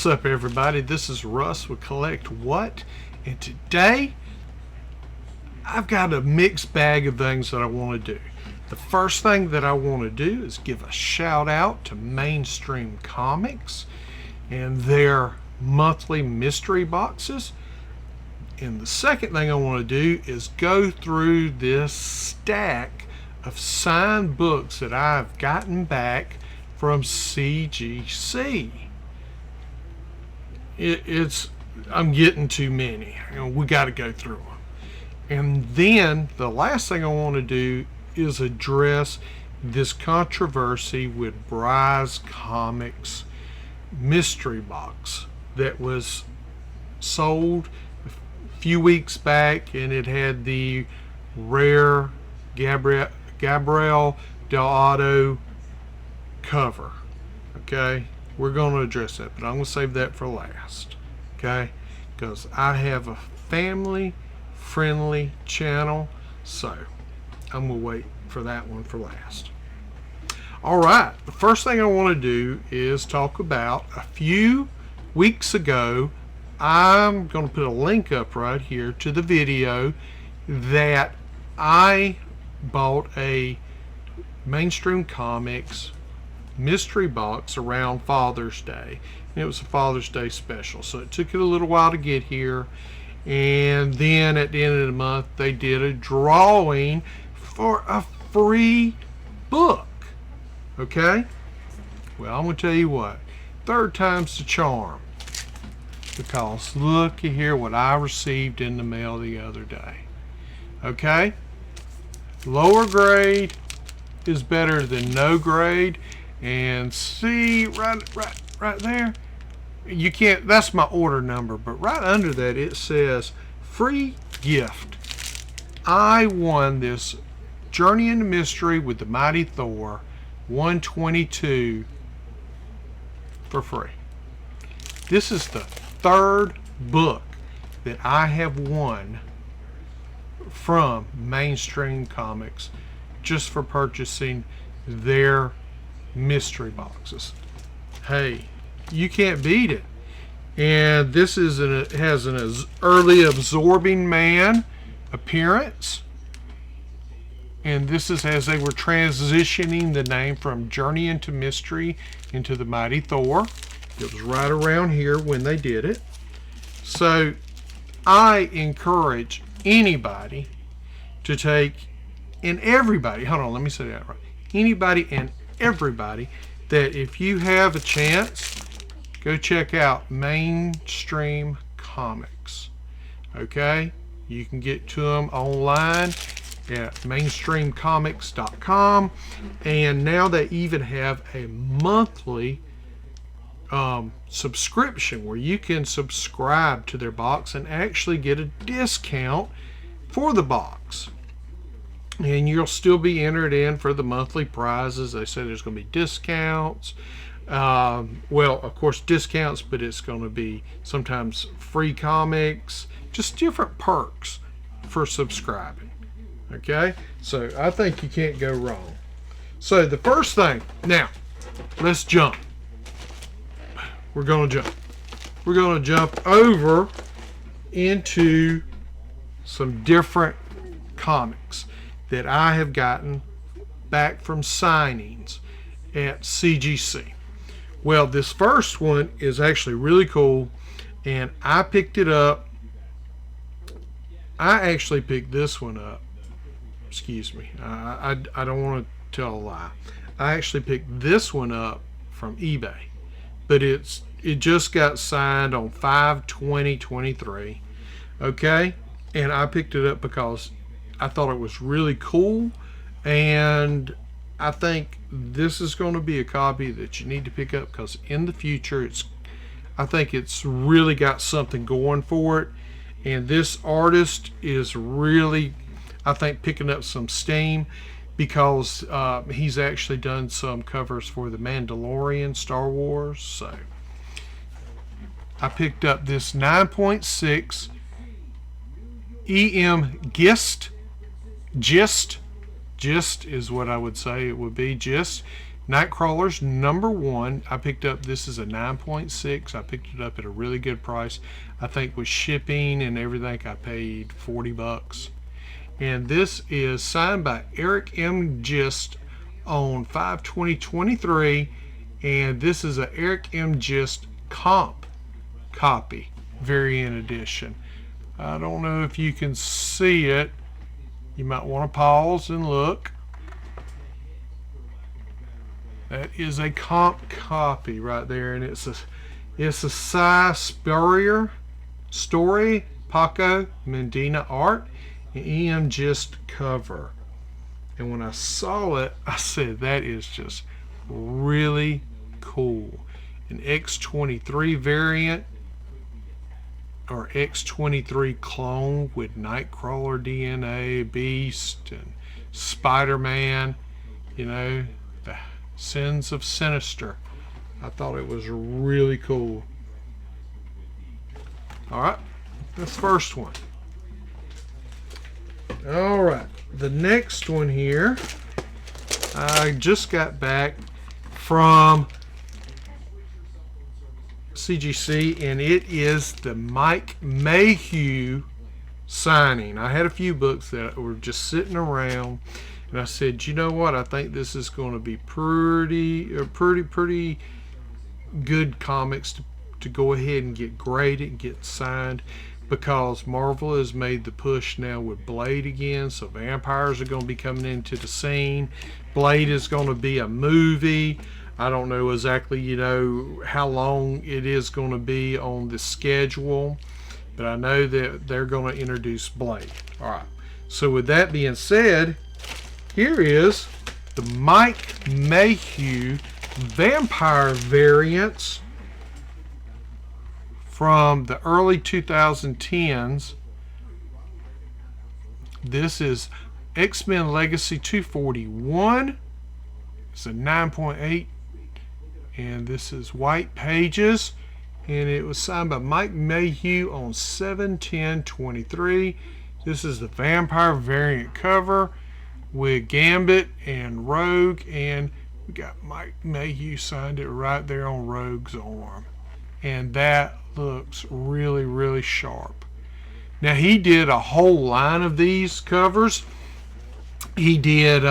What's up, everybody? This is Russ with Collect What, and today I've got a mixed bag of things that I want to do. The first thing that I want to do is give a shout out to Mainstream Comics and their monthly mystery boxes. And the second thing I want to do is go through this stack of signed books that I've gotten back from CGC. I'm getting too many. We got to go through them. And then the last thing I want to do is address this controversy with Bry's Comics mystery box that was sold a few weeks back, and it had the rare Gabriel Delgado cover. Okay, we're going to address that, but I'm going to save that for last. Okay, because I have a family friendly channel, so I'm going to wait for that one for last. Alright, the first thing I want to do is talk about a few weeks ago. I'm going to put a link up right here to the video that I bought a Mainstream Comics mystery box around Father's Day. And it was a Father's Day special, so it took it a little while to get here. And then at the end of the month they did a drawing for a free book. Okay, well, I'm gonna tell you what, third time's the charm, because look here what I received in the mail the other day. Okay, lower grade is better than no grade. And see right there, you can't, that's my order number, but right under that it says free gift. I won this Journey into Mystery with the Mighty Thor 122 for free. This is the third book that I have won from Mainstream Comics just for purchasing their mystery boxes. Hey, you can't beat it. And this is has an early Absorbing Man appearance, and this is as they were transitioning the name from Journey into Mystery into the Mighty Thor. It was right around here when they did it. So I encourage anybody to take, and everybody, hold on, let me say that right, anybody and everybody, that if you have a chance, go check out Mainstream Comics. Okay, you can get to them online at mainstreamcomics.com, and now they even have a monthly subscription where you can subscribe to their box and actually get a discount for the box. And you'll still be entered in for the monthly prizes. They say there's going to be discounts. Well, of course, discounts, but it's going to be sometimes free comics, just different perks for subscribing. Okay, so I think you can't go wrong. So the first thing, now, let's jump. We're going to jump. We're going to jump over into some different comics that I have gotten back from signings at CGC. Well, this first one is actually really cool, and I picked it up. I actually picked this one up. Excuse me. I don't want to tell a lie. I actually picked this one up from eBay, but it just got signed on 5/20/23. Okay, and I picked it up because I thought it was really cool, and I think this is going to be a copy that you need to pick up, because in the future I think it's really got something going for it, and this artist is really, I think, picking up some steam, because he's actually done some covers for The Mandalorian, Star Wars. So I picked up this 9.6 EM Gist is what I would say it would be. Gist Nightcrawler's #1. I picked up, this is a 9.6. I picked it up at a really good price. I think with shipping and everything, I paid 40 bucks. And this is signed by Eric M. Gist on 5/20/23. And this is a Eric M. Gist comp copy, variant edition. I don't know if you can see it. You might want to pause and look. That is a comp copy right there, and it's a Cy Spurrier story, Paco Medina art, and EM Gist cover. And when I saw it, I said, that is just really cool. An X-23 variant, or X-23 clone with Nightcrawler DNA, Beast, and Spider-Man, you know, the Sins of Sinister. I thought it was really cool. Alright, that's the first one. Alright, the next one here, I just got back from CGC, and it is the Mike Mayhew signing. I had a few books that were just sitting around, and I said, you know what, I think this is going to be pretty good comics to go ahead and get graded and get signed, because Marvel has made the push now with Blade again, so vampires are going to be coming into the scene. Blade is going to be a movie. I don't know exactly, you know, how long it is going to be on the schedule, but I know that they're going to introduce Blade. All right. So with that being said, here is the Mike Mayhew vampire variants from the early 2010s. This is X-Men Legacy 241. It's a 9.8. And this is white pages, and it was signed by Mike Mayhew on 7/10/23. This is the vampire variant cover with Gambit and Rogue, and we got Mike Mayhew signed it right there on Rogue's arm, and that looks really, really sharp. Now, he did a whole line of these covers. He did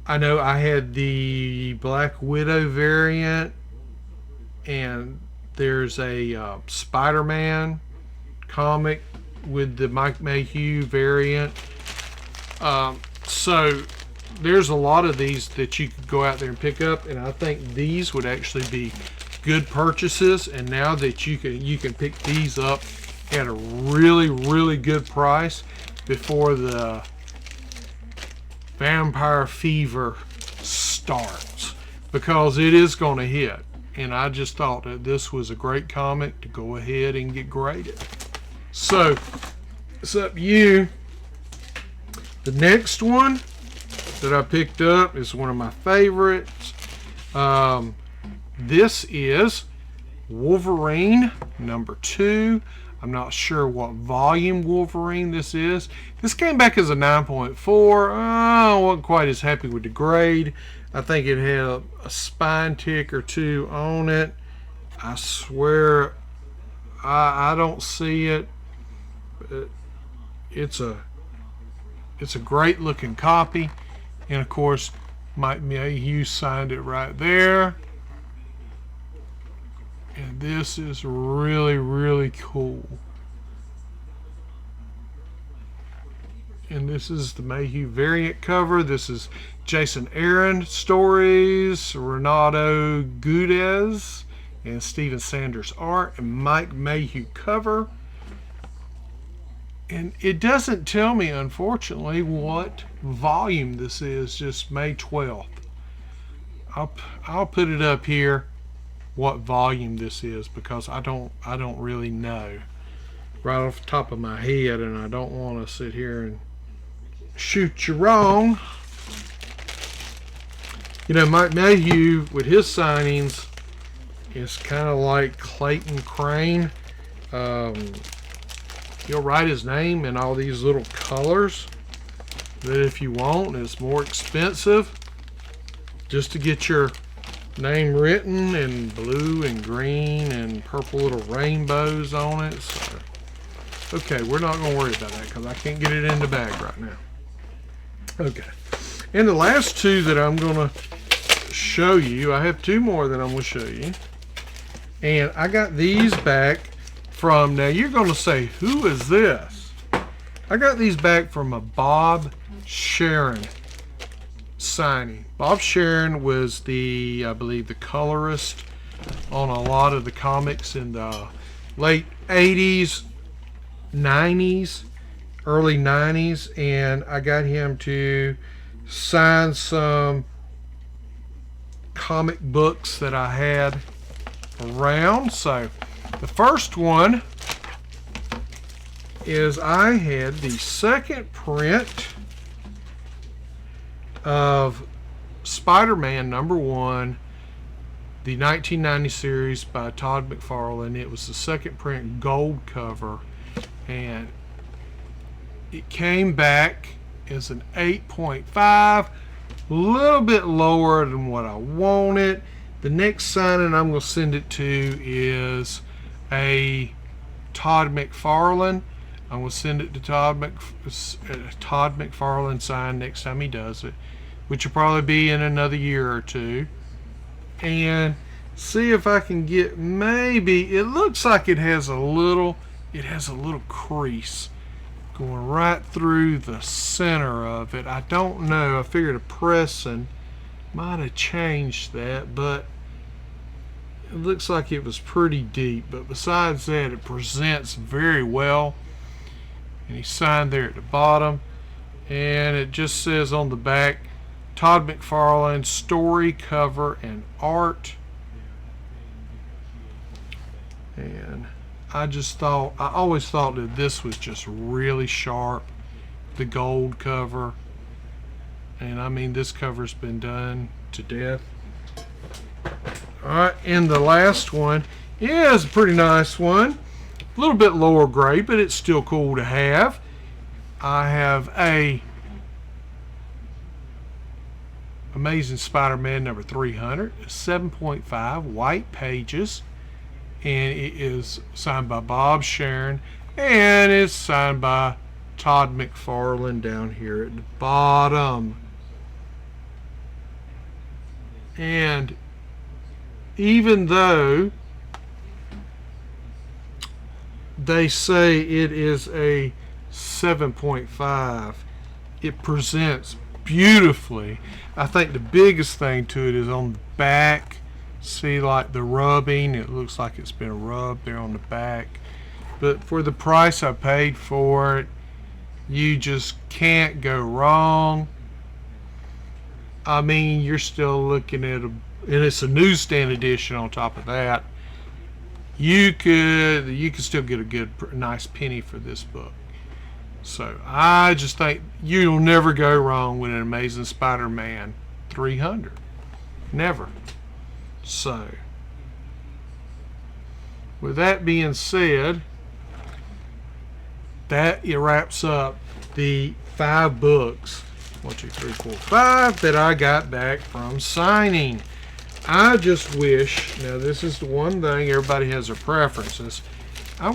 I know I had the Black Widow variant, and there's a Spider-Man comic with the Mike Mayhew variant. So there's a lot of these that you could go out there and pick up, and I think these would actually be good purchases. And now that you can pick these up at a really, really good price before the vampire fever starts, because it is going to hit. And I just thought that this was a great comic to go ahead and get graded. So it's up to you. The next one that I picked up is one of my favorites. This is Wolverine #2. I'm not sure what volume Wolverine this is. This came back as a 9.4. I wasn't quite as happy with the grade. I think it had a spine tick or two on it. I swear I don't see it. But it's a great looking copy. And of course, Mike Mayhew signed it right there. And this is really, really cool. And this is the Mayhew variant cover. This is Jason Aaron stories, Renato Gutierrez, and Steven Sanders art, and Mike Mayhew cover. And it doesn't tell me, unfortunately, what volume this is, just May 12th. I'll put it up here what volume this is, because I don't really know right off the top of my head, and I don't want to sit here and shoot you wrong. You know, Mike Mayhew with his signings is kind of like Clayton Crane. He'll write his name in all these little colors that if you want, it's more expensive. just to get your name written in blue and green and purple little rainbows on it. So, okay, we're not going to worry about that because I can't get it in the bag right now. Okay, and the last two that I'm going to show you, I have two more that I'm going to show you. And I got these back from, now you're going to say, who is this? I got these back from a Bob Sharon signing. Bob Sharon was the, I believe, the colorist on a lot of the comics in the late 80s, 90s, early 90s, and I got him to sign some comic books that I had around. So the first one is I had the second print of Spider-Man #1, the 1990 series by Todd McFarlane. It was the second print gold cover, and it came back as an 8.5, a little bit lower than what I wanted. The next signing I'm going to send it to is a Todd McFarlane. I'm going to send it to Todd McFarlane sign next time he does it, which will probably be in another year or two. And see if I can get, maybe, it looks like it has a little crease going right through the center of it. I don't know. I figured a pressing might have changed that, but it looks like it was pretty deep. But besides that, it presents very well. And he signed there at the bottom, and it just says on the back, Todd McFarlane, story, cover, and art. And I always thought that this was just really sharp, the gold cover. And I mean, this cover's been done to death. Alright, and the last one is a pretty nice one. A little bit lower grade, but it's still cool to have. I have a Amazing Spider-Man #300, 7.5, white pages, and it is signed by Bob Sharon, and it's signed by Todd McFarlane down here at the bottom. And even though they say it is a 7.5, it presents beautifully. I think the biggest thing to it is on the back. See, like the rubbing, it looks like it's been rubbed there on the back. But for the price I paid for it, you just can't go wrong. I mean, you're still looking at and it's a newsstand edition on top of that. You could still get a nice penny for this book. So I just think you'll never go wrong with an Amazing Spider-Man 300. Never. So with that being said, that wraps up the 5 books, 1, 2, 3, 4, 5 that I got back from signing. I just wish, now this is the one thing, everybody has their preferences. I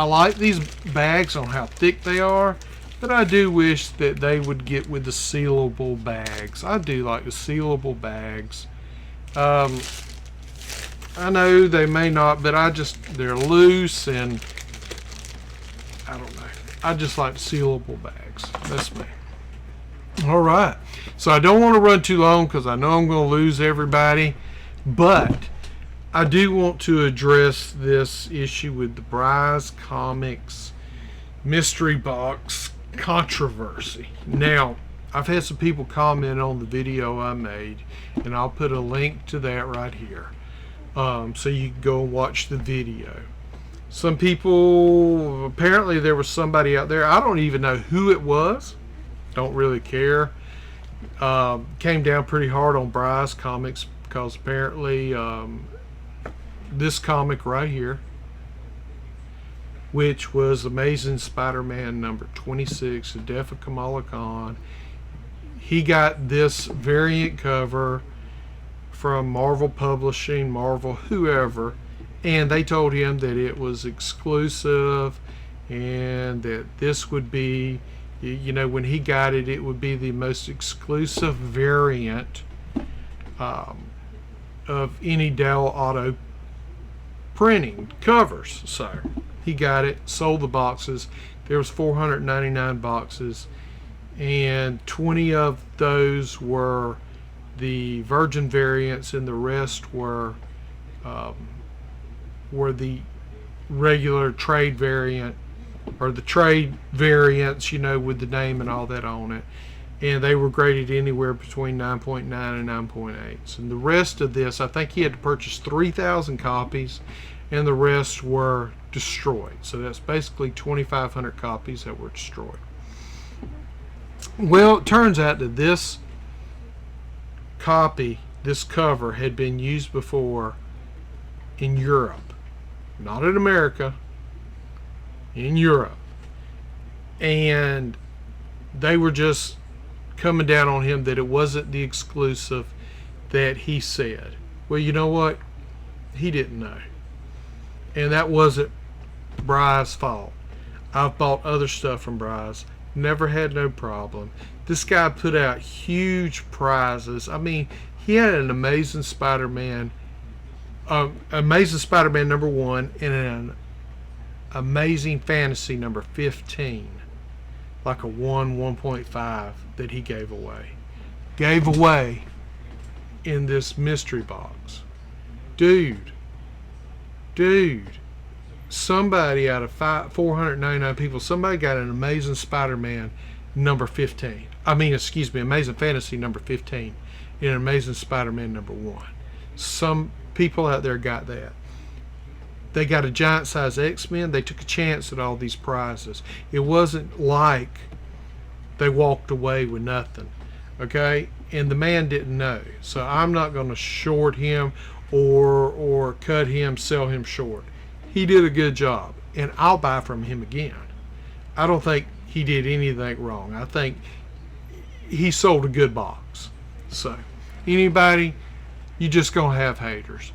like these bags on how thick they are, but I do wish that they would get with the sealable bags. I do like the sealable bags. I know they may not, but they're loose, and I don't know. I just like sealable bags. That's me. All right. So I don't want to run too long because I know I'm going to lose everybody, but I do want to address this issue with the Bryce Comics mystery box controversy. Now, I've had some people comment on the video I made, and I'll put a link to that right here, so you can go and watch the video. Some people, apparently there was somebody out there, I don't even know who it was, don't really care, came down pretty hard on Bryce Comics because apparently this comic right here, which was Amazing Spider-Man #26, The Death of Kamala Khan, he got this variant cover from Marvel Publishing, Marvel, whoever, and they told him that it was exclusive and that this would be, when he got it, it would be the most exclusive variant of any Dell Auto printing covers. So he got it, sold the boxes. There was 499 boxes, and 20 of those were the Virgin variants, and the rest were the regular trade variant, or the trade variants, with the name and all that on it. And they were graded anywhere between 9.9 and 9.8. And the rest of this, I think he had to purchase 3,000 copies, and the rest were destroyed. So that's basically 2,500 copies that were destroyed. Well, it turns out that this cover had been used before in Europe, not in America, in Europe. And they were just coming down on him that it wasn't the exclusive that he said. Well, you know what? He didn't know. And that wasn't Bry's fault. I've bought other stuff from Bry's. Never had no problem. This guy put out huge prizes. I mean, he had an Amazing Spider-Man #1 and an Amazing Fantasy number 15. Like a 1.5 that he gave away. In this mystery box. Dude. Somebody out of 499 people, somebody got an Amazing Spider-Man number 15. Amazing Fantasy number 15 and an Amazing Spider-Man #1. Some people out there got that. They got a giant size X-Men. They took a chance at all these prizes. It wasn't like they walked away with nothing. Okay? And the man didn't know. So I'm not going to short him or cut him, sell him short. He did a good job, and I'll buy from him again. I don't think he did anything wrong. I think he sold a good box. So anybody, you just gonna have haters.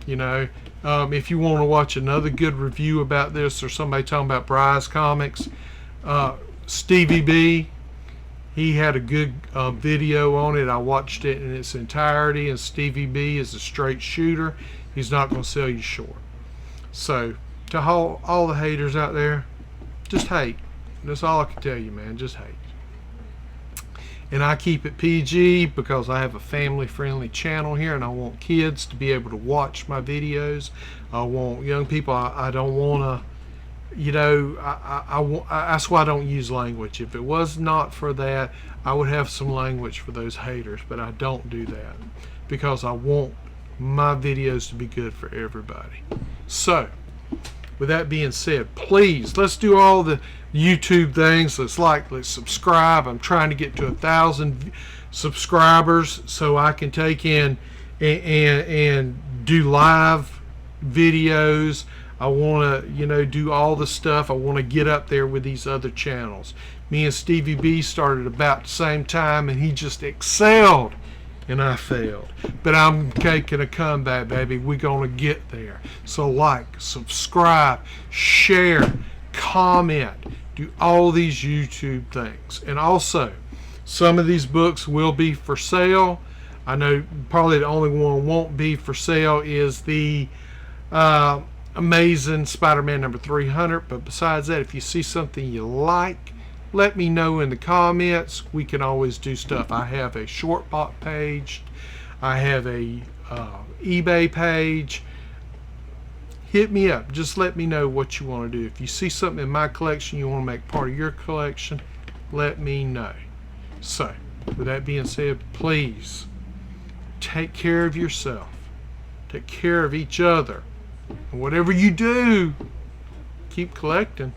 If you want to watch another good review about this, or somebody talking about Bry's Comics, Stevie B, he had a good video on it. I watched it in its entirety, and Stevie B is a straight shooter. He's not going to sell you short. So to all the haters out there, just hate. That's all I can tell you, man. Just hate. And I keep it PG because I have a family-friendly channel here, and I want kids to be able to watch my videos. I want young people. I don't want to, that's why I don't use language. If it was not for that, I would have some language for those haters, but I don't do that because I want my videos to be good for everybody. So, with that being said, please, let's do all the YouTube things. Let's subscribe. I'm trying to get to 1,000 subscribers so I can take in and do live videos. I want to, do all the stuff. I want to get up there with these other channels. Me and Stevie B started about the same time, and he just excelled, and I failed. But I'm taking a comeback, baby. We're going to get there. So subscribe, share, comment, do all these YouTube things. And also, some of these books will be for sale. I know probably the only one won't be for sale is the Amazing Spider-Man number 300. But besides that, if you see something you like, let me know in the comments. We can always do stuff. I have a SHORTBOXED page. I have a eBay page. Hit me up. Just let me know what you want to do. If you see something in my collection you want to make part of your collection, let me know. So, with that being said, please take care of yourself. Take care of each other. And whatever you do, keep collecting.